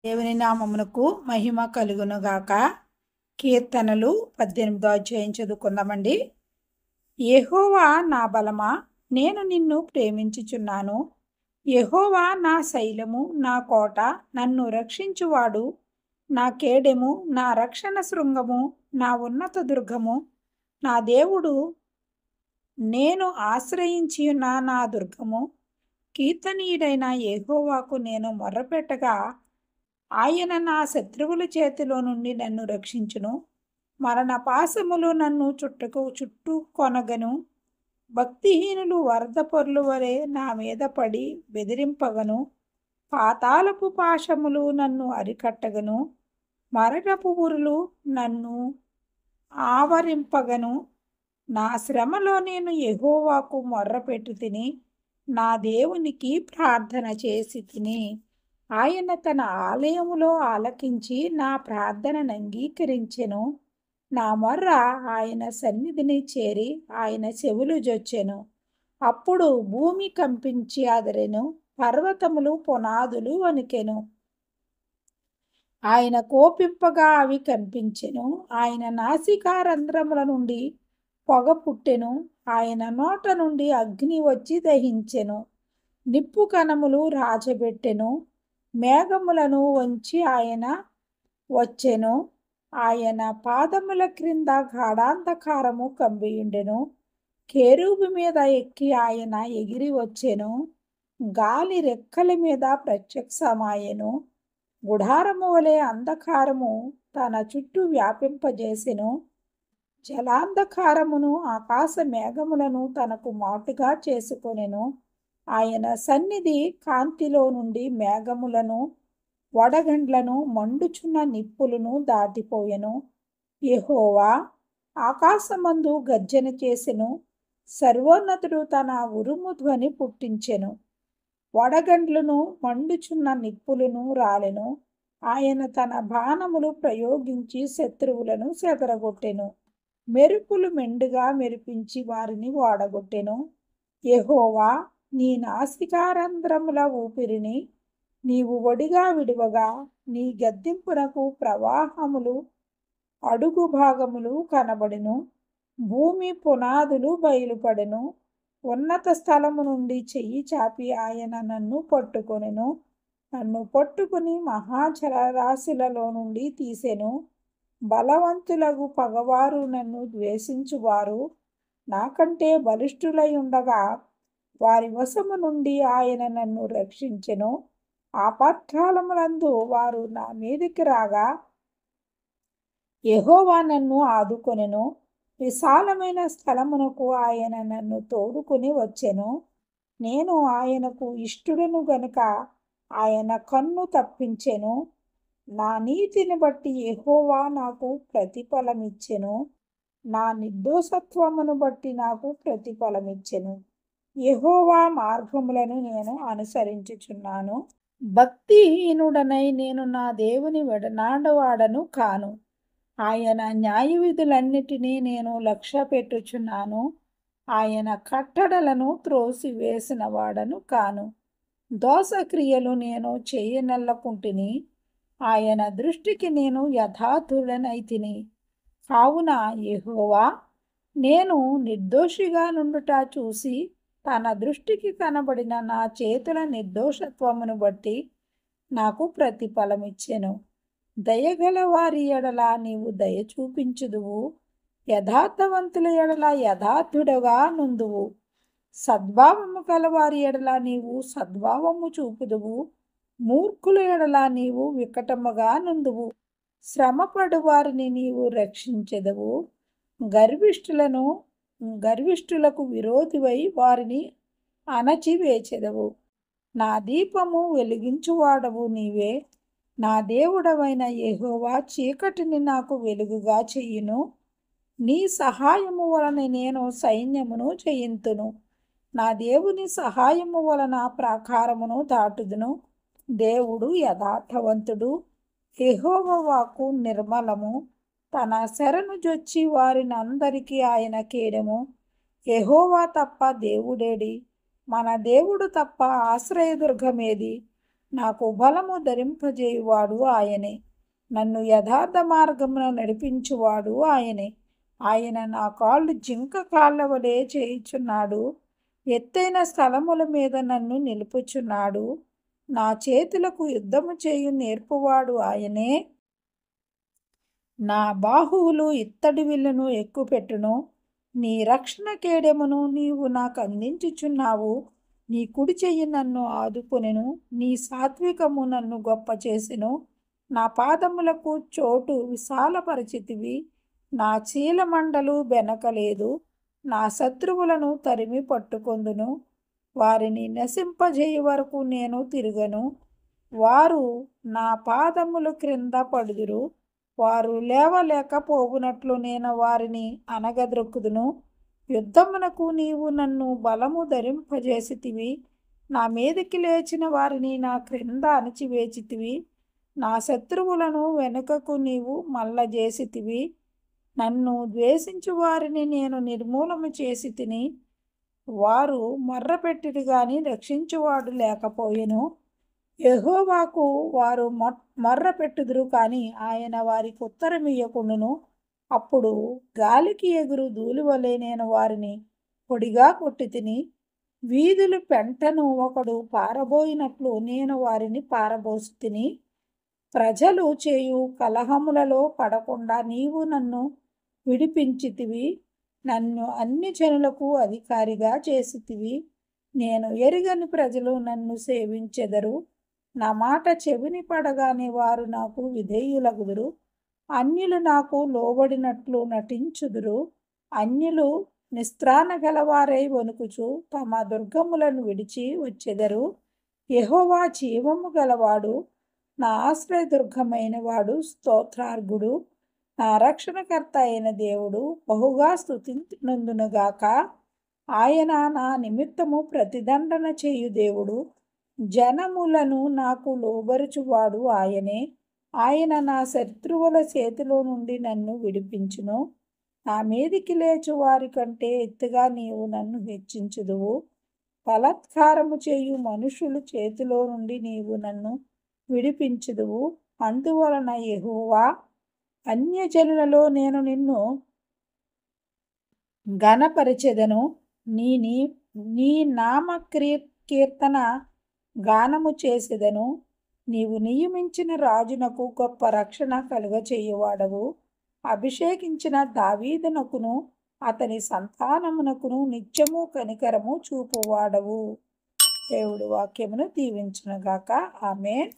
దేవుని నామమునకు మహిమ కలుగునుగాక. కీర్తనలు 18వ అధ్యాయం చదువుకుందామండి. యెహోవా నా బలమా, నేను నిన్ను ప్రేమించుచున్నాను. యెహోవా నా శైలము, నా కోట, నన్ను రక్షించువాడు, నా కేడెము, నా రక్షణ శృంగము, నా ఉన్నత దుర్గము, నా దేవుడు, నేను ఆశ్రయించియున్న నా దుర్గము. కీర్తనీయుడైన యెహోవాకు నేను మొర్రపెట్టగా ఆయన నా శత్రువుల చేతిలో నుండి నన్ను రక్షించును. మరణ పాశములు నన్ను చుట్టుకొనగను. భక్తిహీనులు వరద పొర్లు వలె నా మీద పడి బెదిరింపగను. పాతాళపు పాశములు నన్ను అరికట్టగను. మరణపు ఉరులు నన్ను ఆవరింపగను. నా శ్రమలో నేను యెహోవాకు మొర్రపెట్టు తిని, నా దేవునికి ప్రార్థన చేసి తిని. ఆయన తన ఆలయములో ఆలకించి నా ప్రార్థనను అంగీకరించెను. నా మొర్ర ఆయన సన్నిధిని చేరి ఆయన చెవులు జొచ్చెను. అప్పుడు భూమి కంపించి అదిరెను, పర్వతములు పునాదులు వణికెను. ఆయన కోపింపగా అవి కంపించెను. ఆయన నాసికారంధ్రముల నుండి పొగ పుట్టెను. ఆయన నోట నుండి అగ్ని వచ్చి దహించెను. నిప్పు కణములు రాజబెట్టెను. మేఘములను వంచి ఆయన వచ్చెను. ఆయన పాదముల క్రింద గాఢాంధకారము కమ్మియుండెను. కెరూబు మీద ఎక్కి ఆయన ఎగిరి వచ్చెను. గాలి రెక్కల మీద ప్రత్యక్షమాయెను. గుడారము వలె అంధకారము తన చుట్టూ వ్యాపింపజేసెను. జలాంధకారమును ఆకాశ మేఘములను తనకు మాటుగా చేసుకొనెను. ఆయన సన్నిధి కాంతిలో నుండి మేఘములను, వడగండ్లను, మండుచున్న నిప్పులను దాటిపోయెను. యెహోవా ఆకాశమందు గర్జన చేసెను. సర్వోన్నతుడు తన ఉరుము ధ్వని పుట్టించెను. వడగండ్లను, మండుచున్న నిప్పులను రాలెను. ఆయన తన బాణములు ప్రయోగించి శత్రువులను చెదరగొట్టెను. మెరుపులు మెండుగా మెరిపించి వారిని ఓడగొట్టెను. యెహోవా నీ నాసికారంధ్రముల ఊపిరిని నీవు ఒడిగా విడువగా, నీ గద్దింపునకు ప్రవాహములు అడుగు భాగములు కనబడెను. భూమి పునాదులు బయలుపడెను. ఉన్నత స్థలము నుండి చెయ్యి చాపి ఆయన నన్ను పట్టుకొనెను. నన్ను పట్టుకుని మహాజలరాశులలో నుండి తీసెను. బలవంతులగు పగవారు, నన్ను ద్వేషించువారు నాకంటే బలిష్ఠులై ఉండగా వారి వశము నుండి ఆయన నన్ను రక్షించెను. ఆపత్కాలములందు వారు నా మీదికి రాగా యెహోవా నన్ను ఆదుకొనెను. విశాలమైన స్థలమునకు ఆయన నన్ను తోడుకుని వచ్చెను. నేను ఆయనకు ఇష్టుడను గనుక ఆయన కన్ను తప్పించెను. నా నీతిని బట్టి యెహోవా నాకు ప్రతిఫలమిచ్చెను. నా నిర్దోషత్వమును బట్టి నాకు ప్రతిఫలమిచ్చెను. యెహోవా మార్గములను నేను అనుసరించుచున్నాను. భక్తిహీనుడనై నేను నా దేవుని విడనాడవాడను కాను. ఆయన న్యాయవిధులన్నిటినీ నేను లక్ష్య పెట్టుచున్నాను. ఆయన కట్టడలను త్రోసివేసిన వాడను కాను. దోషక్రియలు నేను చేయనల్లకుంటిని. ఆయన దృష్టికి నేను యథార్థుడనైతిని. కావున యెహోవా నేను నిర్దోషిగా నుండుట చూసి తన దృష్టికి కనబడిన నా చేతుల నిర్దోషత్వమును బట్టి నాకు ప్రతిఫలమిచ్చెను. దయగల వారి ఎడల నీవు దయ చూపించుదువు. యథార్థవంతుల ఎడల యథార్థుడుగా నుందువు. సద్భావము గల వారి ఎడల నీవు సద్భావము చూపుదువు. మూర్ఖుల ఎడల నీవు వికటముగా నుందువు. శ్రమపడు వారిని నీవు రక్షించెదవు. గర్విష్ఠులకు విరోధివై వారిని అణచివేచెదవు. నా దీపము వెలిగించువాడవు నీవే. నా దేవుడవైన యెహోవా చీకటిని నాకు వెలుగుగా చెయ్యును. నీ సహాయము వలన నేను సైన్యమును జయింతును. నా దేవుని సహాయము వలన ప్రాకారమును దాటుదును. దేవుడు యథార్థవంతుడు. యెహోవా వాక్కు నిర్మలము. తన శరణు జొచ్చి వారిని అందరికీ ఆయన కేడెము. యెహోవా తప్ప దేవుడేడి? మన దేవుడు తప్ప ఆశ్రయదుర్గమేది? నాకు బలము ధరింపజేయువాడు ఆయనే. నన్ను యథార్థ మార్గమున నడిపించువాడు ఆయనే. ఆయన నా కాళ్ళు జింక కాళ్ళ వలె చేయుచున్నాడు. ఎత్తైన స్థలముల మీద నన్ను నిలుపుచున్నాడు. నా చేతులకు యుద్ధము చేయు నేర్పువాడు ఆయనే. నా బాహువులు ఇత్తడి విల్లును ఎక్కుపెట్టును. నీ రక్షణ కేడెమును నీవు నాకు అందించుచున్నావు. నీ కుడి చెయ్యి నన్ను ఆదుకొనెను. నీ సాత్వికము నన్ను గొప్ప చేసెను. నా పాదములకు చోటు విశాలపరిచితివి. నా చీలమండలు బెనకలేదు. నా శత్రువులను తరిమి పట్టుకొందును. వారిని నశింపజేయు వరకు నేను తిరగను. వారు నా పాదముల క్రింద పడుదురు. వారు లేవలేకపోవునట్లు నేను వారిని అనగద్రొక్కుదును. యుద్ధమునకు నీవు నన్ను బలము ధరింపజేసితివి. నా మీదికి లేచిన వారిని నా క్రింద అణచివేచితివి. నా శత్రువులను వెనుకకు నీవు మల్లజేసితివి. నన్ను ద్వేషించు వారిని నేను నిర్మూలము చేసి తిని. వారు మొర్రపెట్టిరి గాని రక్షించువాడు లేకపోయెను. యెహోవాకు వారు మొర్రపెట్టుదురు కానీ ఆయన వారికి ఉత్తరమియ్యకుండును. అప్పుడు గాలికి ఎగురు ధూళివలె నేను వారిని పొడిగా కొట్టి తిని. వీధులు పెంటను ఒకడు పారబోయినట్లు నేను వారిని పారబోసి తిని. ప్రజలు చేయు కలహములలో పడకుండా నీవు నన్ను విడిపించితివి. నన్ను అన్ని జనులకు అధికారిగా చేసితివి. నేను ఎరుగని ప్రజలు నన్ను సేవించెదరు. నా మాట చెవిని పడగానే వారు నాకు విధేయులగుదురు. అన్యులు నాకు లోబడినట్లు నటించుదురు. అన్యులు నిస్త్రాణ గలవారై వణుకుచు తమ దుర్గములను విడిచి వచ్చెదరు. యెహోవా జీవము గలవాడు, నా ఆశ్రయదుర్గమైన వాడు స్తోత్రార్హుడు. నా రక్షణకర్త అయిన దేవుడు బహుగా స్తుతినందునుగాక. ఆయన నా నిమిత్తము ప్రతిదండన చేయు దేవుడు. జనములను నాకు లోబరుచువాడు ఆయనే. ఆయన నా శత్రువుల చేతిలో నుండి నన్ను విడిపించును. నా మీదికి లేచు వారి కంటే ఎత్తుగా నీవు నన్ను హెచ్చించుదువు. బలాత్కారము చేయు మనుషుల చేతిలో నుండి నీవు నన్ను విడిపించుదువు. అందువలన యెహోవా, అన్యజనులలో నేను నిన్ను ఘనపరిచెదను. నీ నామ కీర్తన గానము చేసెదను. నీవు నియమించిన రాజునకు గొప్ప రక్షణ కలుగచేయువాడవు. అభిషేకించిన దావీదునకును అతని సంతానమునకును నిత్యము కనికరము చూపువాడవు. దేవుడు వాక్యమును దీవించునుగాక. ఆమేన్.